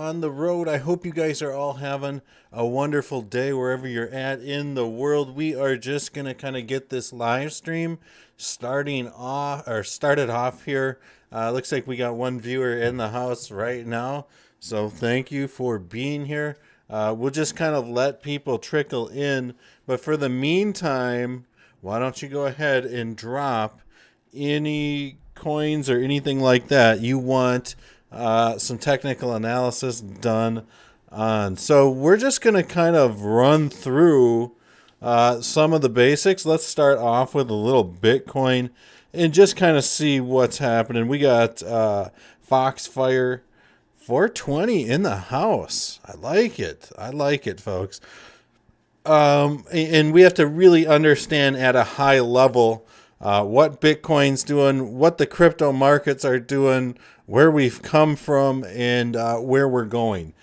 on the road. I hope you guys are all having a wonderful day wherever you're at in the world. We are just going to kind of get this live stream started off here. Looks like we got one viewer in the house right now. So thank you for being here. We'll just kind of let people trickle in. But for the meantime, why don't you go ahead and drop any coins or anything like that you want some technical analysis done on. So we're just going to kind of run through some of the basics. Let's start off with a little Bitcoin and just kind of see what's happening. We got Foxfire 420 in the house. I like it. I like it, folks. And we have to really understand at a high level what Bitcoin's doing, what the crypto markets are doing, where we've come from, and where we're going.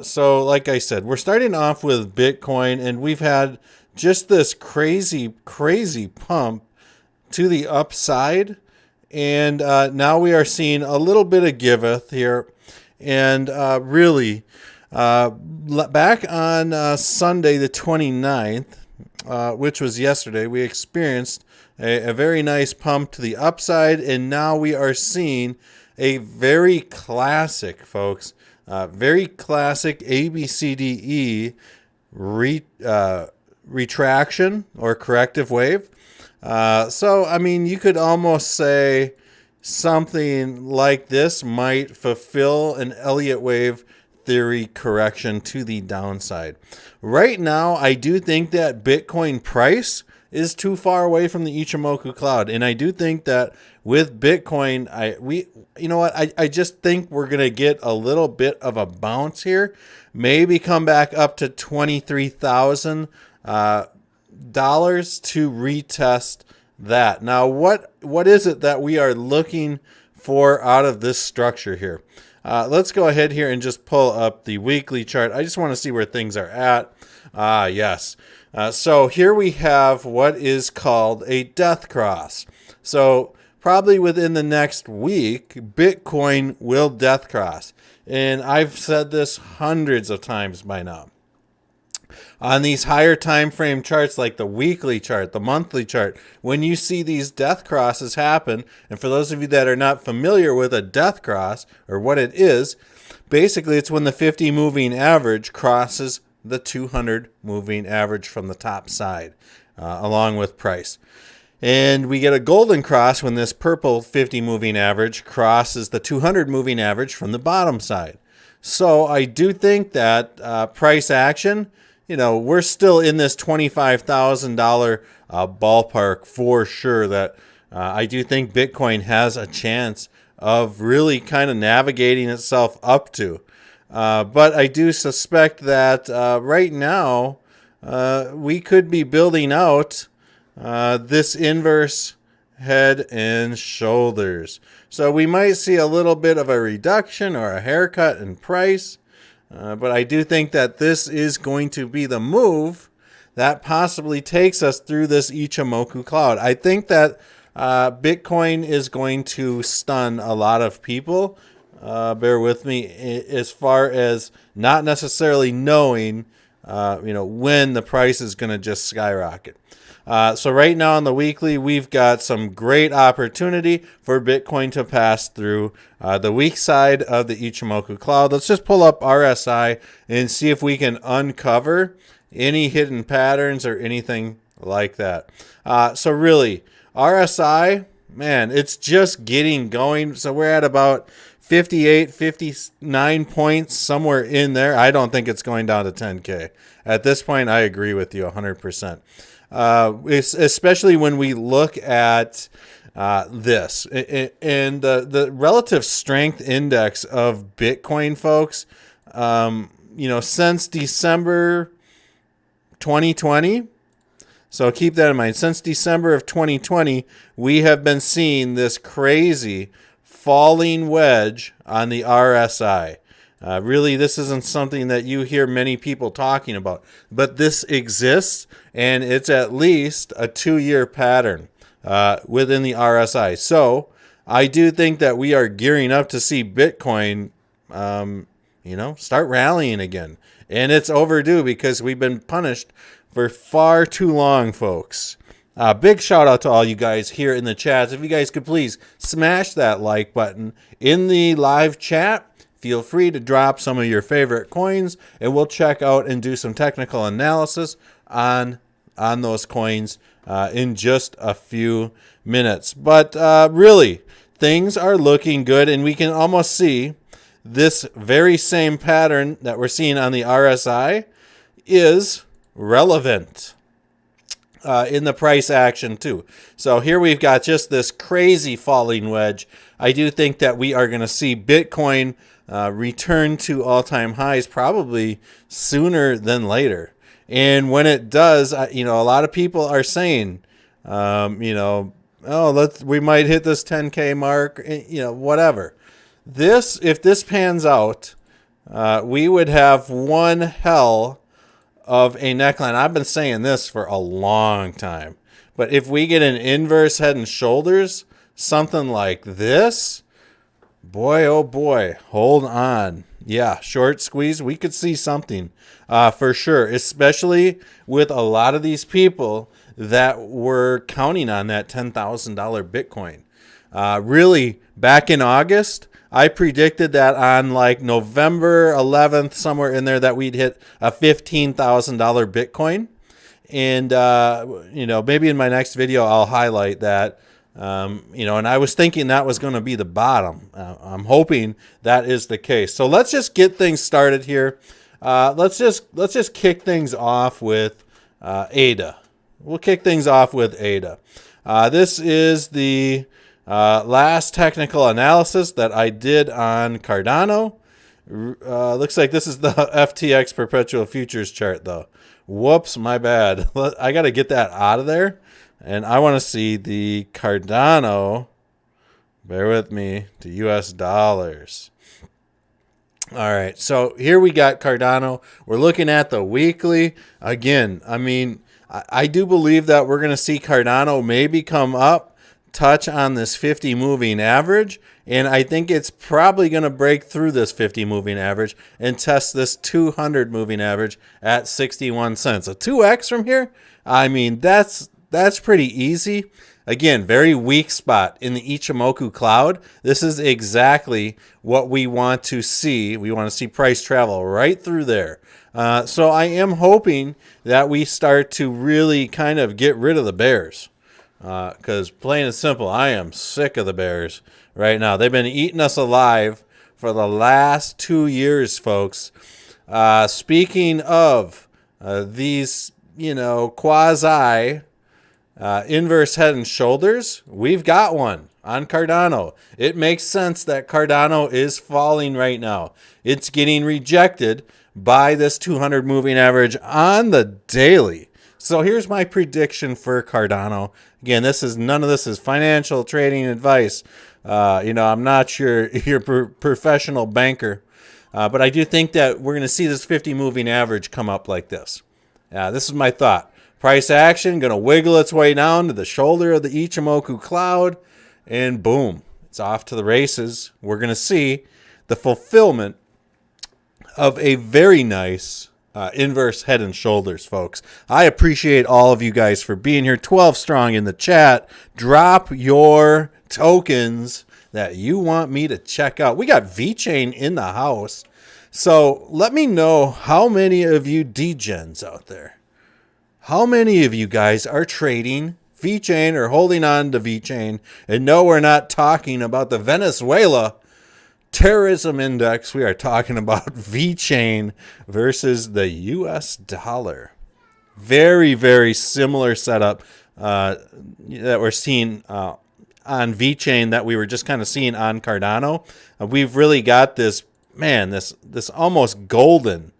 So like I said, we're starting off with Bitcoin, and we've had just this crazy pump to the upside. And now we are seeing a little bit of giveth here. And really, back on Sunday the 29th, which was yesterday, we experienced a very nice pump to the upside, and now we are seeing a very classic, folks, very classic ABCDE retraction or corrective wave. So, I mean, you could almost say something like this might fulfill an Elliott wave theory correction to the downside. Right now, I do think that Bitcoin price is too far away from the Ichimoku cloud, and I do think that with Bitcoin, I just think we're gonna get a little bit of a bounce here, maybe come back up to $23,000 to retest that. Now, what is it that we are looking for out of this structure here? Let's go ahead here and just pull up the weekly chart. I just want to see where things are at. Yes. So here we have what is called a death cross. So probably within the next week, Bitcoin will death cross. And I've said this hundreds of times by now. On these higher time frame charts like the weekly chart, the monthly chart, when you see these death crosses happen, and for those of you that are not familiar with a death cross or what it is, basically it's when the 50 moving average crosses the 200 moving average from the top side, along with price. And we get a golden cross when this purple 50 moving average crosses the 200 moving average from the bottom side. So I do think that price action, we're still in this $25,000 ballpark for sure, that I do think Bitcoin has a chance of really kind of navigating itself up to. But I do suspect that right now we could be building out this inverse head and shoulders. So we might see a little bit of a reduction or a haircut in price. But I do think that this is going to be the move that possibly takes us through this Ichimoku cloud. I think that Bitcoin is going to stun a lot of people. Bear with me, as far as not necessarily knowing, when the price is going to just skyrocket. So right now on the weekly, we've got some great opportunity for Bitcoin to pass through the weak side of the Ichimoku cloud. Let's just pull up RSI and see if we can uncover any hidden patterns or anything like that. So really, RSI, man, it's just getting going. So we're at about 58, 59 points, somewhere in there. I don't think it's going down to 10K. At this point, I agree with you 100%. Especially when we look at this and the relative strength index of Bitcoin, folks. Since December 2020. So keep that in mind. Since December of 2020, we have been seeing this crazy falling wedge on the RSI. Really, this isn't something that you hear many people talking about, but this exists, and it's at least a 2-year pattern within the RSI. So I do think that we are gearing up to see Bitcoin, start rallying again. And it's overdue because we've been punished for far too long, folks. Big shout out to all you guys here in the chats. If you guys could please smash that like button in the live chat. Feel free to drop some of your favorite coins, and we'll check out and do some technical analysis on those coins in just a few minutes. But really, things are looking good, and we can almost see this very same pattern that we're seeing on the RSI is relevant in the price action too. So here we've got just this crazy falling wedge. I do think that we are going to see Bitcoin return to all-time highs probably sooner than later. And when it does, a lot of people are saying, we might hit this 10K mark, whatever. If this pans out, we would have one hell of a neckline. I've been saying this for a long time. But if we get an inverse head and shoulders, something like this, boy, oh boy, hold on. Yeah, short squeeze, we could see something for sure, especially with a lot of these people that were counting on that $10,000 Bitcoin. Really, back in August, I predicted that on like November 11th, somewhere in there, that we'd hit a $15,000 Bitcoin. And, maybe in my next video, I'll highlight that. And I was thinking that was going to be the bottom. I'm hoping that is the case. So let's just get things started here. Let's just kick things off with ADA. We'll kick things off with ADA. This is the last technical analysis that I did on Cardano. Looks like this is the FTX perpetual futures chart, though. Whoops, my bad. I got to get that out of there. And I want to see the Cardano, bear with me, to US dollars. All right, so here we got Cardano. We're looking at the weekly. Again, I do believe that we're going to see Cardano maybe come up, touch on this 50 moving average, and I think it's probably going to break through this 50 moving average and test this 200 moving average at 61 cents. A 2x from here? That's pretty easy. Again, very weak spot in the Ichimoku cloud. This is exactly what we want to see. We want to see price travel right through there. So I am hoping that we start to really kind of get rid of the bears. Because plain and simple, I am sick of the bears right now. They've been eating us alive for the last 2 years, folks. Speaking of these, quasi inverse head and shoulders, we've got one on Cardano. It makes sense that Cardano is falling right now. It's getting rejected by this 200 moving average on the daily. So here's my prediction for Cardano. Again, none of this is financial trading advice. I'm not your professional banker, but I do think that we're going to see this 50 moving average come up like this. This is my thought. Price action going to wiggle its way down to the shoulder of the Ichimoku cloud, and boom, it's off to the races. We're going to see the fulfillment of a very nice inverse head and shoulders, folks. I appreciate all of you guys for being here. 12 strong in the chat. Drop your tokens that you want me to check out. We got VeChain in the house. So let me know how many of you degens out there. How many of you guys are trading VeChain or holding on to VeChain? And no, we're not talking about the Venezuela terrorism index. We are talking about VeChain versus the US dollar. Very, very similar setup that we're seeing on VeChain that we were just kind of seeing on Cardano. We've really got this almost golden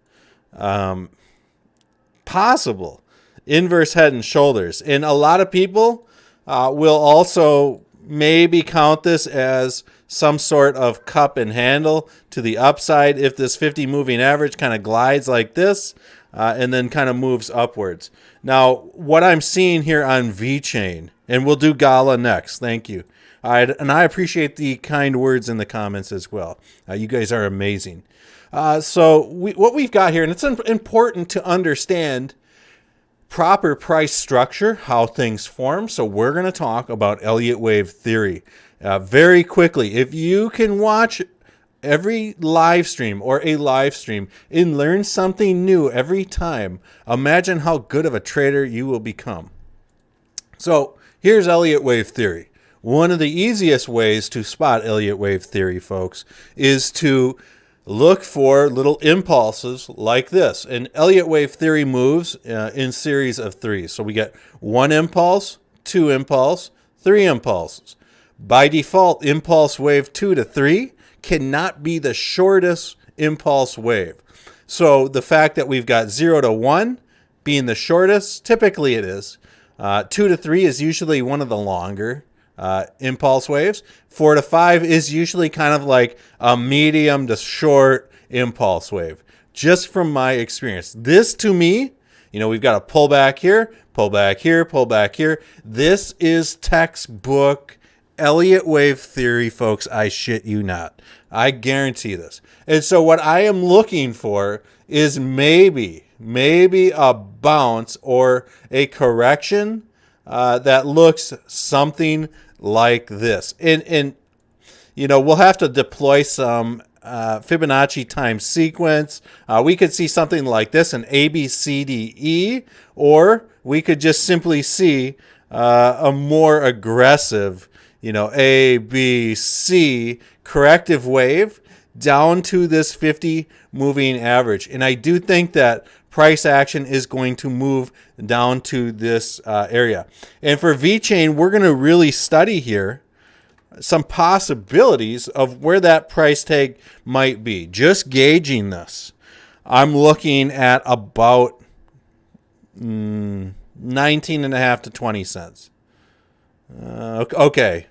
possible inverse head and shoulders. And a lot of people will also maybe count this as some sort of cup and handle to the upside if this 50 moving average kind of glides like this and then kind of moves upwards. Now, what I'm seeing here on VeChain, and we'll do Gala next. Thank you. And I appreciate the kind words in the comments as well. You guys are amazing. What we've got here, and it's important to understand proper price structure, how things form. So we're going to talk about Elliott wave theory very quickly. If you can watch every live stream or a live stream and learn something new every time, imagine how good of a trader you will become. So here's Elliott wave theory. One of the easiest ways to spot Elliott wave theory, folks, is to look for little impulses like this. And Elliott wave theory moves in series of threes. So we get one impulse, two impulse, three impulses. By default, impulse wave 2 to 3 cannot be the shortest impulse wave. So the fact that we've got 0 to 1 being the shortest, typically it is. 2 to 3 is usually one of the longer impulse waves. 4 to 5 is usually kind of like a medium to short impulse wave, just from my experience. This to me, we've got a pull back here, pull back here, pull back here. This is textbook Elliott wave theory, folks. I shit you not. I guarantee this. And so what I am looking for is maybe a bounce or a correction that looks something like this. And we'll have to deploy some Fibonacci time sequence. We could see something like this, an A, B, C, D, E, or we could just simply see a more aggressive, A, B, C corrective wave down to this 50 moving average. And I do think that price action is going to move down to this area. And for VeChain, we're going to really study here some possibilities of where that price tag might be. Just gauging this, I'm looking at about 19.5 to 20 cents. Okay.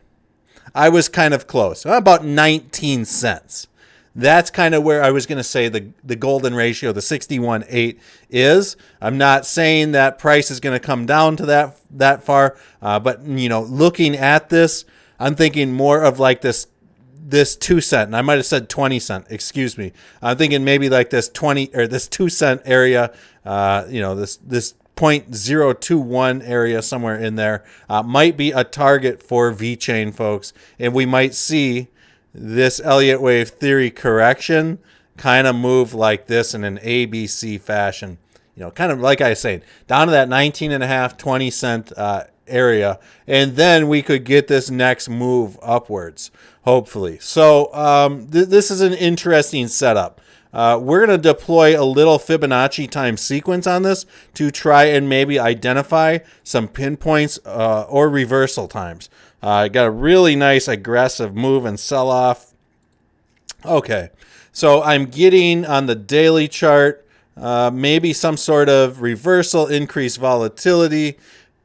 I was kind of close. About 19 cents. That's kind of where I was going to say the golden ratio, the 61.8 is. I'm not saying that price is going to come down to that far, but looking at this, I'm thinking more of like this 2 cent, and I might have said 20 cent. Excuse me. I'm thinking maybe like this 20 or this 2 cent area. This 0.021 area somewhere in there might be a target for VeChain, folks, and we might see this Elliott wave theory correction kind of move like this in an ABC fashion. Kind of like I was saying, down to that 19.5, 20 cent area, and then we could get this next move upwards, hopefully. So this is an interesting setup. We're going to deploy a little Fibonacci time sequence on this to try and maybe identify some pinpoints or reversal times. Got a really nice aggressive move and sell off. Okay, so I'm getting on the daily chart maybe some sort of reversal, increased volatility.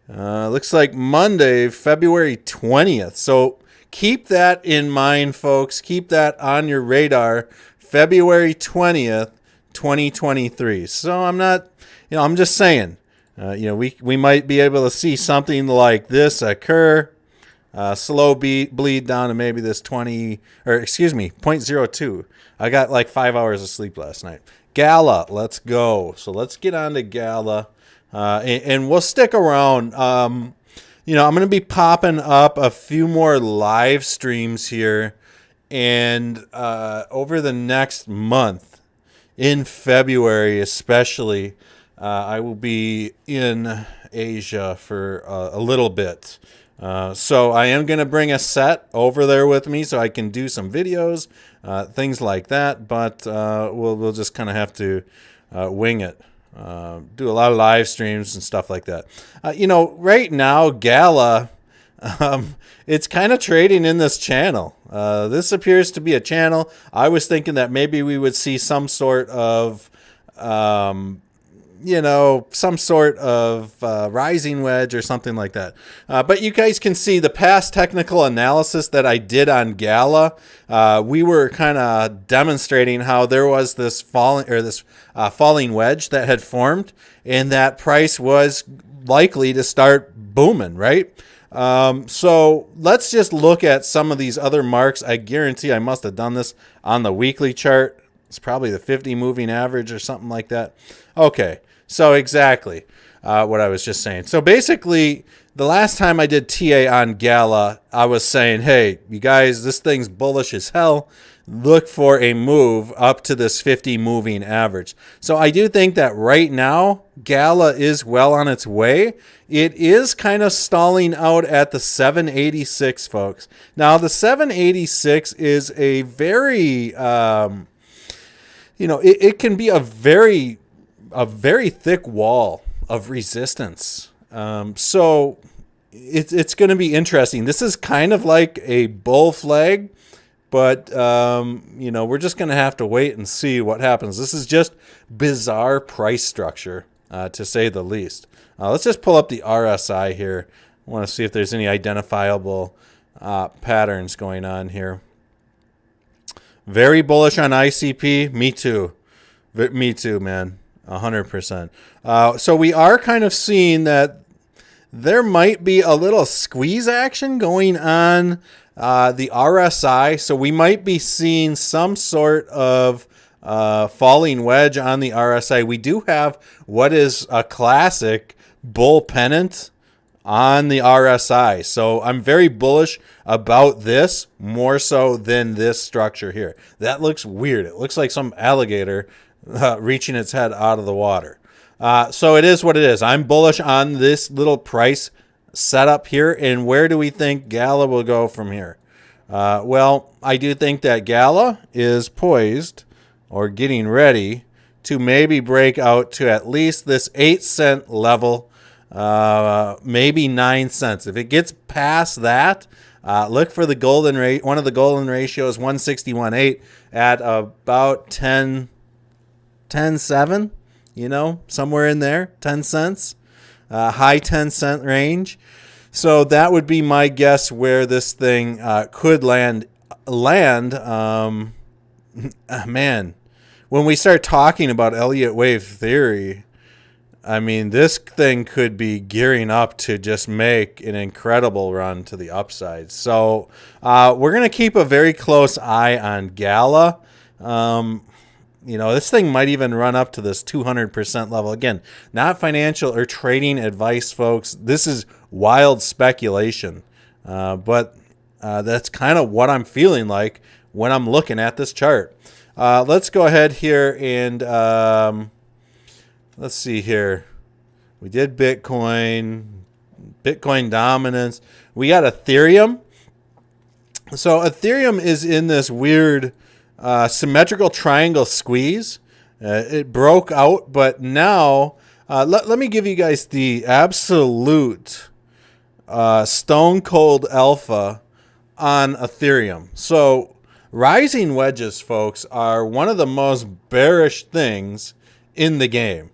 Looks like Monday, February 20th. So keep that in mind, folks. Keep that on your radar. February 20th, 2023. So I'm not, I'm just saying, we might be able to see something like this occur. Slow bleed down to maybe this 0.02. I got like 5 hours of sleep last night. Gala, let's go. So let's get on to Gala, and we'll stick around. I'm going to be popping up a few more live streams here. And over the next month, in February especially, I will be in Asia for a little bit. So I am going to bring a set over there with me so I can do some videos, things like that. But we'll just kind of have to wing it. Do a lot of live streams and stuff like that. Right now, Gala... it's kind of trading in this channel. This appears to be a channel. I was thinking that maybe we would see some sort of, rising wedge or something like that. But you guys can see the past technical analysis that I did on Gala. We were kind of demonstrating how there was this falling wedge that had formed, and that price was likely to start booming, right? So let's just look at some of these other marks. I guarantee I must have done this on the weekly chart. It's probably the 50 moving average or something like that. Okay, so exactly what I was just saying. So basically, the last time I did TA on Gala, I was saying, hey, you guys, this thing's bullish as hell. Look for a move up to this 50 moving average. So I do think that right now, Gala is well on its way. It is kind of stalling out at the 786, folks. Now, the 786 is a very, it can be a very thick wall of resistance. So it's going to be interesting. This is kind of like a bull flag. But, we're just going to have to wait and see what happens. This is just bizarre price structure, to say the least. Let's just pull up the RSI here. I want to see if there's any identifiable patterns going on here. Very bullish on ICP. Me too. Me too, man. 100%. So we are kind of seeing that there might be a little squeeze action going on the RSI, so we might be seeing some sort of falling wedge on the RSI. We do have what is a classic bull pennant on the RSI, so I'm very bullish about this, more so than this structure here. That looks weird. It looks like some alligator reaching its head out of the water. So it is what it is. I'm bullish on this little price setup here. And where do we think Gala will go from here? Well, I do think that Gala is poised or getting ready to maybe break out to at least this 8-cent level, maybe 9 cents. If it gets past that, look for the golden rate. One of the golden ratios, 161.8 at about 10.7. Somewhere in there, 10 cents, high 10-cent range. So that would be my guess where this thing could land. Man, when we start talking about Elliott wave theory, I mean, this thing could be gearing up to just make an incredible run to the upside. So we're going to keep a very close eye on Gala. This thing might even run up to this 200% level. Again, not financial or trading advice, folks. This is wild speculation. But that's kind of what I'm feeling like when I'm looking at this chart. Let's go ahead here and let's see here. We did Bitcoin dominance. We got Ethereum. So Ethereum is in this weird symmetrical triangle squeeze. It broke out, but now let me give you guys the absolute stone cold alpha on Ethereum. So rising wedges, folks, are one of the most bearish things in the game.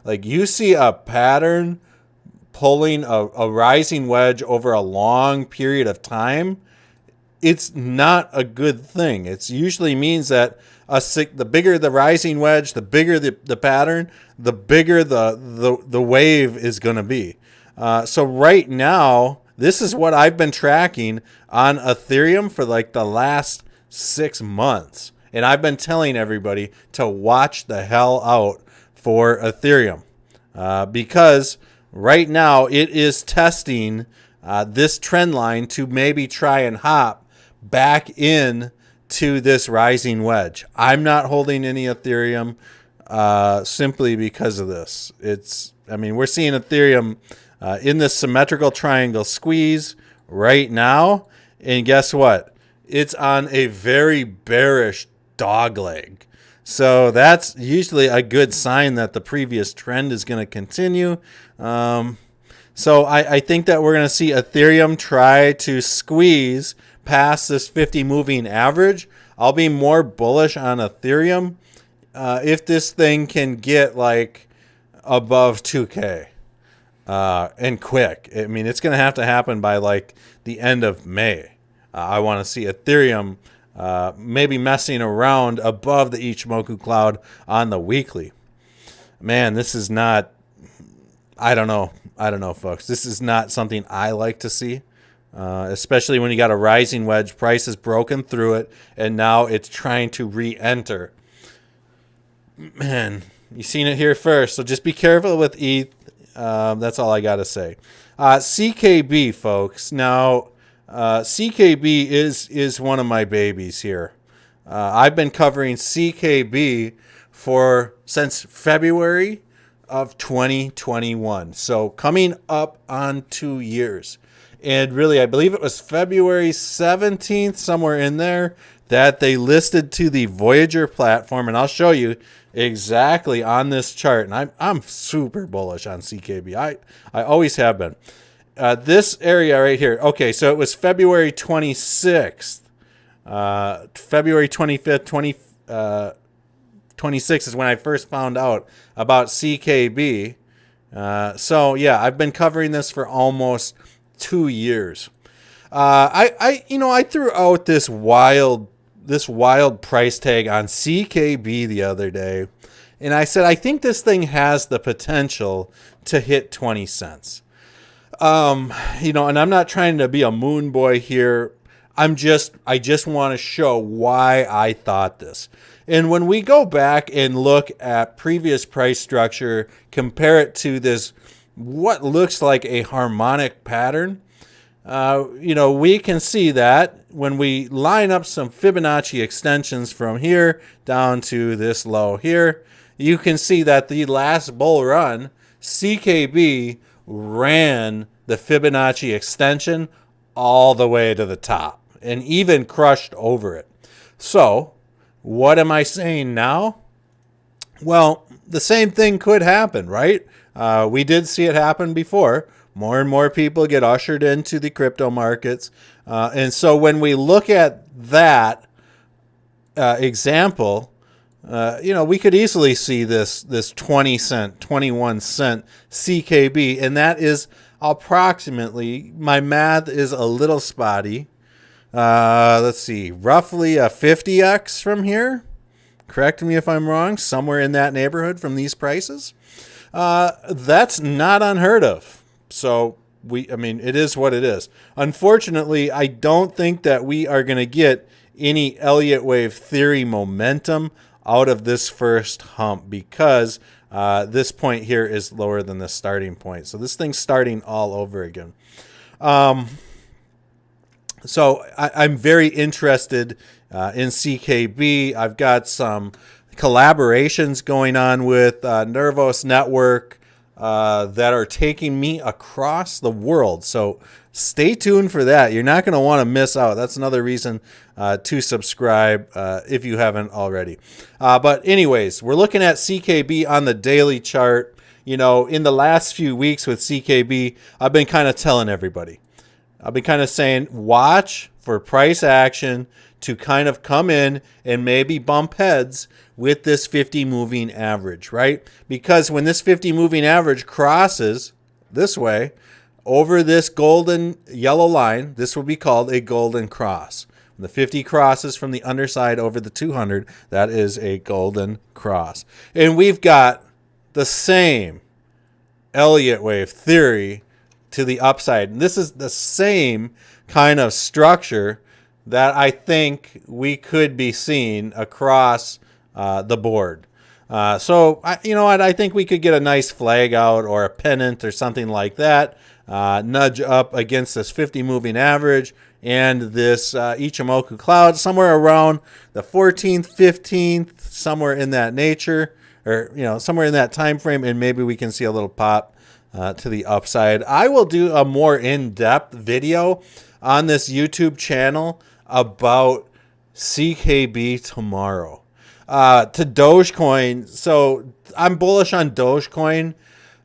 Like, you see a pattern pulling a rising wedge over a long period of time, it's not a good thing. It usually means that the bigger the rising wedge, the bigger the pattern, the bigger the wave is going to be. So right now, this is what I've been tracking on Ethereum for like the last 6 months. And I've been telling everybody to watch the hell out for Ethereum because right now it is testing this trend line to maybe try and hop back in to this rising wedge. I'm not holding any Ethereum simply because of this. We're seeing Ethereum in this symmetrical triangle squeeze right now. And guess what? It's on a very bearish dog leg. So that's usually a good sign that the previous trend is going to continue. So I think that we're going to see Ethereum try to squeeze past this 50 moving average. I'll be more bullish on Ethereum if this thing can get like above 2K and quick. I mean, it's going to have to happen by like the end of May. I want to see Ethereum maybe messing around above the Ichimoku cloud on the weekly. Man, this is not, I don't know, folks. This is not something I like to see. Especially when you got a rising wedge, price is broken through it, and now it's trying to re-enter. Man, you seen it here first. So just be careful with ETH. That's all I got to say. CKB, folks. Now, CKB is one of my babies here. I've been covering CKB since February of 2021. So coming up on 2 years. And really, I believe it was February 17th, somewhere in there, that they listed to the Voyager platform. And I'll show you exactly on this chart. And I'm super bullish on CKB. I always have been. This area right here. Okay, so it was February 26th. February 25th, 26th is when I first found out about CKB. So yeah, I've been covering this for almost 2 years. I threw out this wild price tag on CKB the other day, and I said I think this thing has the potential to hit 20 cents. And I'm not trying to be a moon boy here. I just want to show why I thought this. And when we go back and look at previous price structure, compare it to this, what looks like a harmonic pattern, we can see that when we line up some Fibonacci extensions from here down to this low here, you can see that the last bull run, CKB ran the Fibonacci extension all the way to the top and even crushed over it. So what am I saying now? Well, the same thing could happen, right? We did see it happen before. More and more people get ushered into the crypto markets. And so when we look at that example, we could easily see this 20 cent, 21 cent CKB. And that is approximately, my math is a little spotty. Let's see, roughly a 50x from here. Correct me if I'm wrong, somewhere in that neighborhood from these prices. That's not unheard of. So it is what it is. Unfortunately, I don't think that we are going to get any Elliott wave theory momentum out of this first hump because this point here is lower than the starting point. So this thing's starting all over again. So I'm very interested in CKB. I've got some collaborations going on with Nervos Network that are taking me across the world. So stay tuned for that. You're not going to want to miss out. That's another reason to subscribe if you haven't already. But anyways, we're looking at CKB on the daily chart. In the last few weeks with CKB, I've been kind of telling everybody. I've been kind of saying, watch for price action to kind of come in and maybe bump heads with this 50 moving average, right? Because when this 50 moving average crosses this way over this golden yellow line, this will be called a golden cross. When the 50 crosses from the underside over the 200, that is a golden cross. And we've got the same Elliott wave theory to the upside. And this is the same kind of structure that I think we could be seeing across the board. So I think we could get a nice flag out or a pennant or something like that, nudge up against this 50 moving average and this Ichimoku cloud somewhere around the 14th, 15th, somewhere in that nature, or somewhere in that time frame, and maybe we can see a little pop to the upside. I will do a more in-depth video on this YouTube channel about CKB tomorrow. To Dogecoin, so I'm bullish on Dogecoin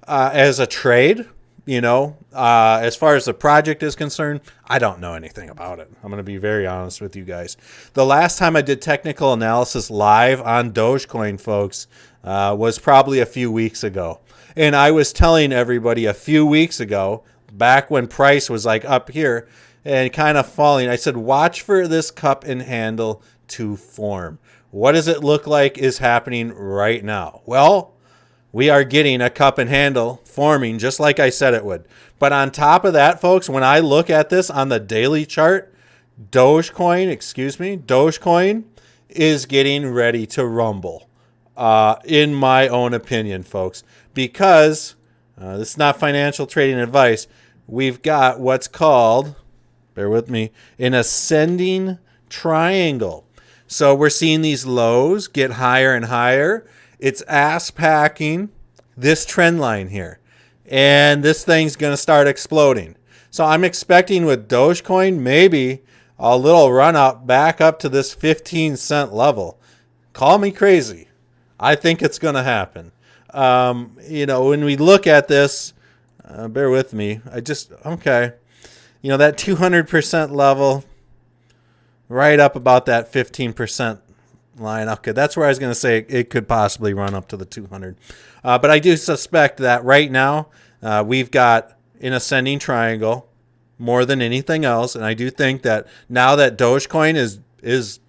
as a trade. As far as the project is concerned, I don't know anything about it. I'm going to be very honest with you guys. The last time I did technical analysis live on Dogecoin, folks, was probably a few weeks ago. And I was telling everybody a few weeks ago, back when price was like up here and kind of falling, I said, watch for this cup and handle to form. What does it look like is happening right now? Well, we are getting a cup and handle forming just like I said it would. But on top of that, folks, when I look at this on the daily chart, Dogecoin is getting ready to rumble. in my own opinion, folks, because this is not financial trading advice. We've got what's called, bear with me, an ascending triangle. So we're seeing these lows get higher and higher. It's ass packing this trend line here. And this thing's going to start exploding. So I'm expecting with Dogecoin maybe a little run up back up to this 15-cent level. Call me crazy. I think it's going to happen. When we look at this, bear with me. Okay. That 200% level, right up about that 15% line. Okay, that's where I was going to say it could possibly run up to the 200. But I do suspect that right now we've got an ascending triangle more than anything else. And I do think that now that Dogecoin is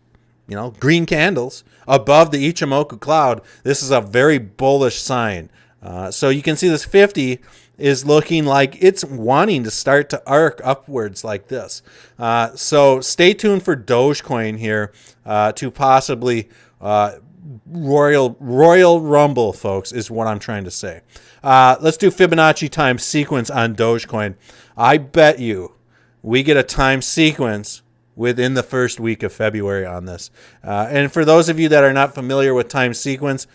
green candles above the Ichimoku cloud, this is a very bullish sign. So you can see this 50 is looking like it's wanting to start to arc upwards like this. So stay tuned for Dogecoin here to possibly royal rumble, folks, is what I'm trying to say. Let's do Fibonacci time sequence on Dogecoin. I bet you we get a time sequence within the first week of February on this. And for those of you that are not familiar with time sequence,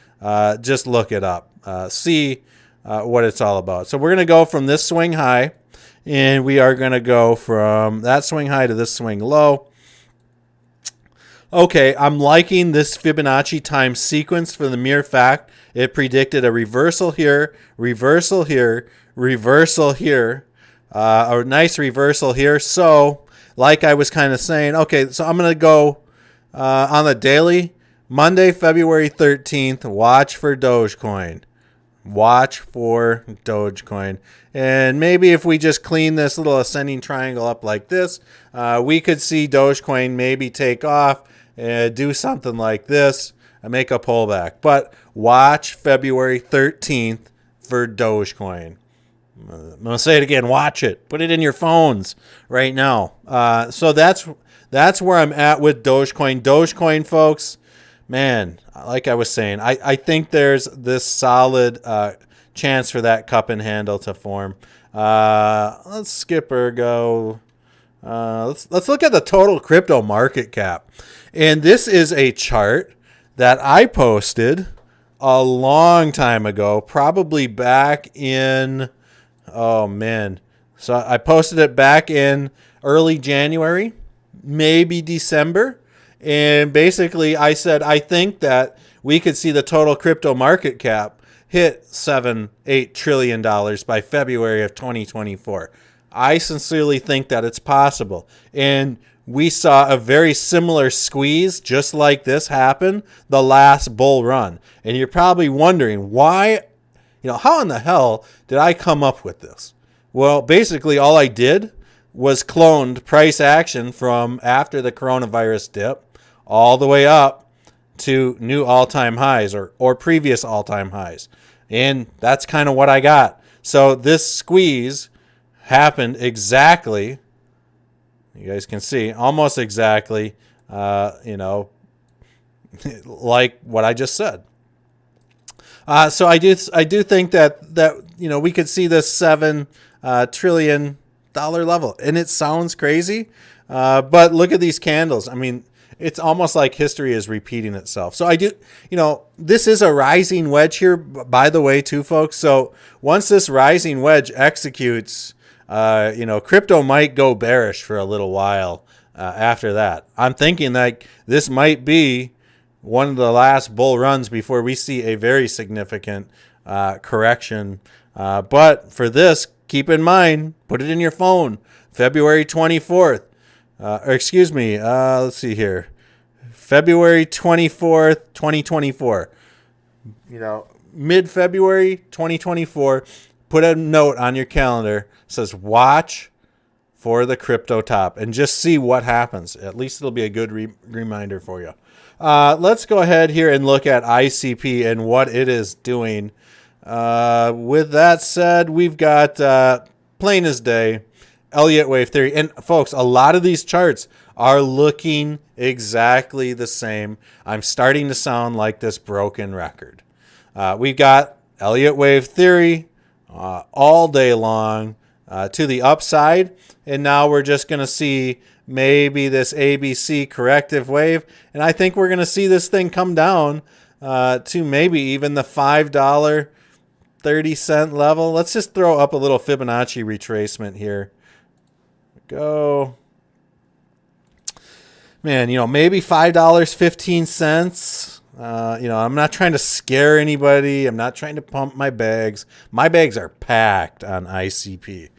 just look it up. See what it's all about. So we're going to go from this swing high, and we are going to go from that swing high to this swing low. Okay, I'm liking this Fibonacci time sequence for the mere fact it predicted a reversal here, reversal here, reversal here, a nice reversal here. So, like I was kind of saying, okay, so I'm going to go on the daily, Monday, February 13th, watch for Dogecoin. Watch for Dogecoin. And maybe if we just clean this little ascending triangle up like this, we could see Dogecoin maybe take off and do something like this and make a pullback. But watch February 13th for Dogecoin. I'm going to say it again. Watch it. Put it in your phones right now. So that's where I'm at with Dogecoin. Dogecoin, folks, man, like I was saying, I think there's this solid chance for that cup and handle to form. Let's skip ergo. Let's look at the total crypto market cap. And this is a chart that I posted a long time ago, probably back in, So I posted it back in early January, maybe December. And basically I said, I think that we could see the total crypto market cap hit $7-8 trillion by February of 2024. I sincerely think that it's possible. And we saw a very similar squeeze just like this happen the last bull run. And you're probably wondering why, how in the hell did I come up with this? Well, basically all I did was cloned price action from after the coronavirus dip all the way up to new all-time highs or previous all-time highs. And that's kind of what I got. So this squeeze happened exactly, you guys can see, almost exactly, like what I just said. So I do think that we could see this $7 trillion level, and it sounds crazy, but look at these candles. I mean, it's almost like history is repeating itself. So I do, this is a rising wedge here, by the way, too, folks. So once this rising wedge executes, crypto might go bearish for a little while after that. I'm thinking like this might be one of the last bull runs before we see a very significant correction. But for this, keep in mind, put it in your phone, February 24th. Let's see here. February 24th, 2024. Mid-February 2024, put a note on your calendar. It says watch for the crypto top and just see what happens. At least it'll be a good reminder for you. Let's go ahead here and look at ICP and what it is doing. With that said, we've got plain as day. Elliott wave theory. And folks, a lot of these charts are looking exactly the same. I'm starting to sound like this broken record. We've got Elliott wave theory all day long to the upside. And now we're just going to see maybe this ABC corrective wave. And I think we're going to see this thing come down to maybe even the $5.30 level. Let's just throw up a little Fibonacci retracement here. Go. Man, maybe $5.15. I'm not trying to scare anybody. I'm not trying to pump my bags. My bags are packed on ICP.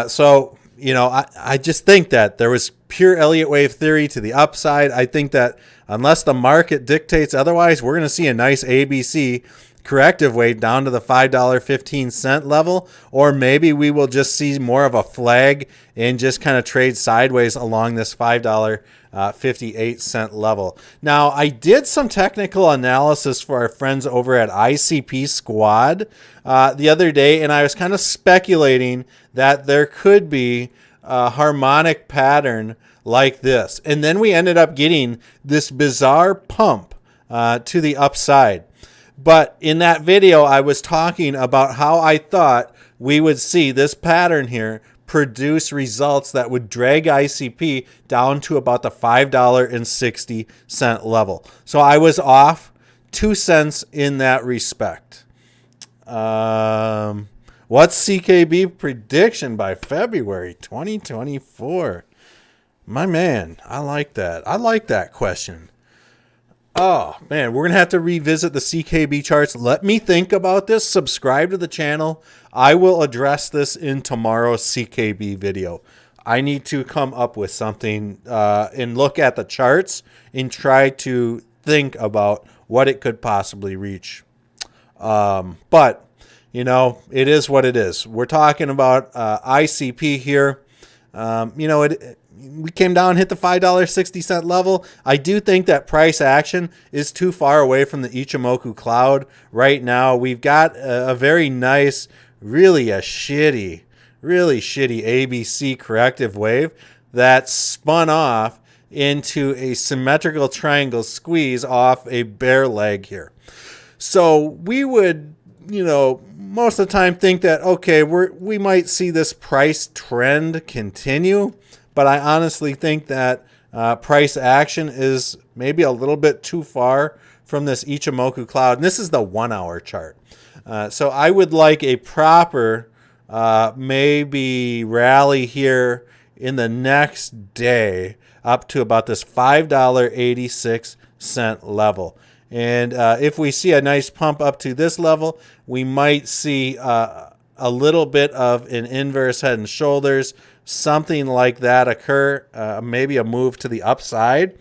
So, I just think that there was pure Elliott wave theory to the upside. I think that unless the market dictates otherwise, we're going to see a nice ABC corrective wave down to the $5.15 level, or maybe we will just see more of a flag and just kind of trade sideways along this $5.58 level. Now, I did some technical analysis for our friends over at ICP Squad the other day, and I was kind of speculating that there could be a harmonic pattern like this. And then we ended up getting this bizarre pump to the upside. But in that video, I was talking about how I thought we would see this pattern here produce results that would drag ICP down to about the $5.60 level. So I was off 2 cents in that respect. What's CKB prediction by February 2024? My man, I like that. I like that question. Oh, man, we're going to have to revisit the CKB charts. Let me think about this. Subscribe to the channel. I will address this in tomorrow's CKB video. I need to come up with something and look at the charts and try to think about what it could possibly reach. But, it is what it is. We're talking about ICP here. We came down, hit the $5.60 level. I do think that price action is too far away from the Ichimoku cloud right now. We've got a very nice, really shitty ABC corrective wave that spun off into a symmetrical triangle squeeze off a bear leg here. So we would, most of the time think that, okay, we might see this price trend continue. But I honestly think that price action is maybe a little bit too far from this Ichimoku cloud. And this is the 1 hour chart. So I would like a proper maybe rally here in the next day up to about this $5.86 level. And if we see a nice pump up to this level, we might see a little bit of an inverse head and shoulders, something like that occur, maybe a move to the upside.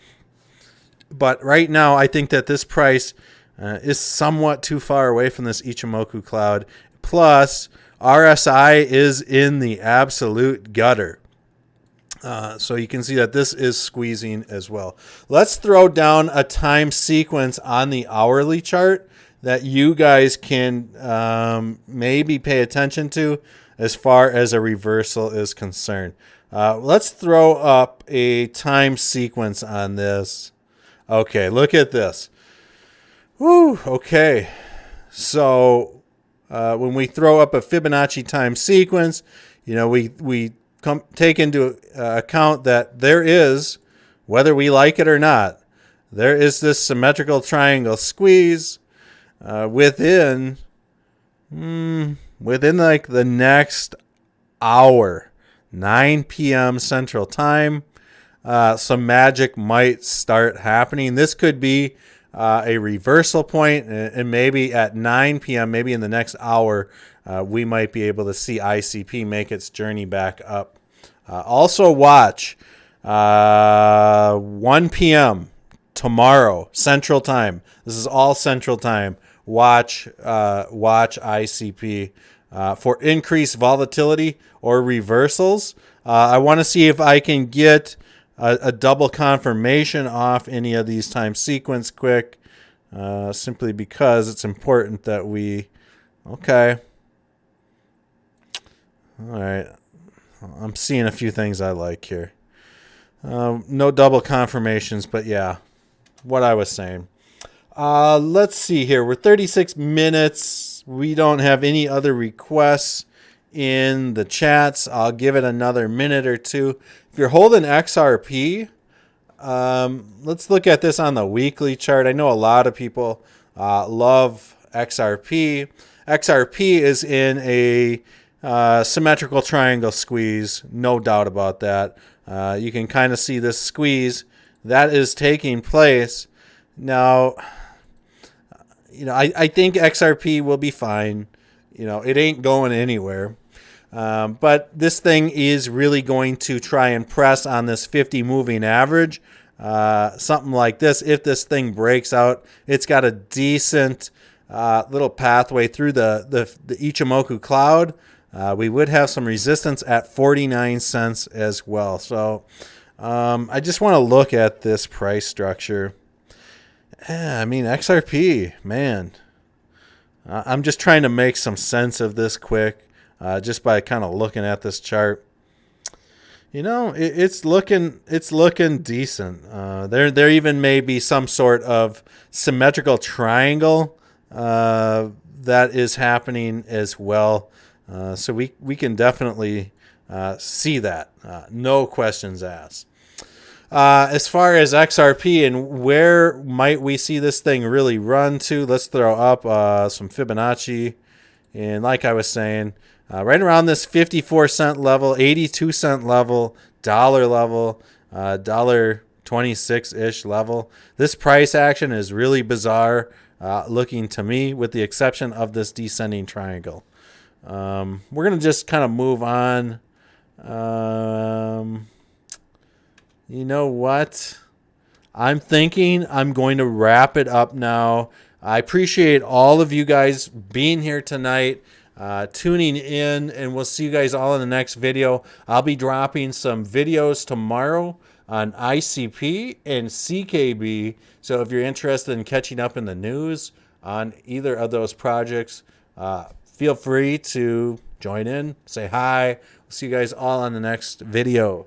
But right now, I think that this price is somewhat too far away from this Ichimoku cloud. Plus, RSI is in the absolute gutter. So you can see that this is squeezing as well. Let's throw down a time sequence on the hourly chart that you guys can maybe pay attention to as far as a reversal is concerned. Let's throw up a time sequence on this. Okay, look at this. Woo, okay. So when we throw up a Fibonacci time sequence, we take into account that there is, whether we like it or not, there is this symmetrical triangle squeeze within like the next hour, 9 p.m. Central Time. Some magic might start happening. This could be a reversal point, and maybe at 9 p.m., maybe in the next hour, we might be able to see ICP make its journey back up. Also watch 1 p.m. tomorrow, Central Time. This is all Central Time. Watch ICP for increased volatility or reversals. I want to see if I can get a double confirmation off any of these time sequence quick, simply because it's important that we... Okay. All right. I'm seeing a few things I like here. No double confirmations, but yeah, what I was saying. Let's see here. We're 36 minutes. We don't have any other requests in the chats. I'll give it another minute or two. If you're holding XRP, let's look at this on the weekly chart. I know a lot of people love XRP. XRP is in a symmetrical triangle squeeze, no doubt about that. You can kind of see this squeeze that is taking place. Now, I think XRP will be fine. It ain't going anywhere. But this thing is really going to try and press on this 50 moving average. Something like this. If this thing breaks out, it's got a decent little pathway through the Ichimoku cloud. We would have some resistance at 49 cents as well. So I just want to look at this price structure. Yeah, I mean, XRP, man. I'm just trying to make some sense of this quick, just by kind of looking at this chart. It's looking decent. There even may be some sort of symmetrical triangle that is happening as well. So we can definitely see that. No questions asked. As far as XRP and where might we see this thing really run to, let's throw up some Fibonacci. And like I was saying, right around this 54-cent level, 82-cent level, dollar level, $1.26-ish level. This price action is really bizarre looking to me, with the exception of this descending triangle. We're going to just kind of move on. You know what? I'm thinking I'm going to wrap it up now. I appreciate all of you guys being here tonight, tuning in, and we'll see you guys all in the next video. I'll be dropping some videos tomorrow on ICP and CKB. So if you're interested in catching up in the news on either of those projects, feel free to join in, say hi. We'll see you guys all on the next video.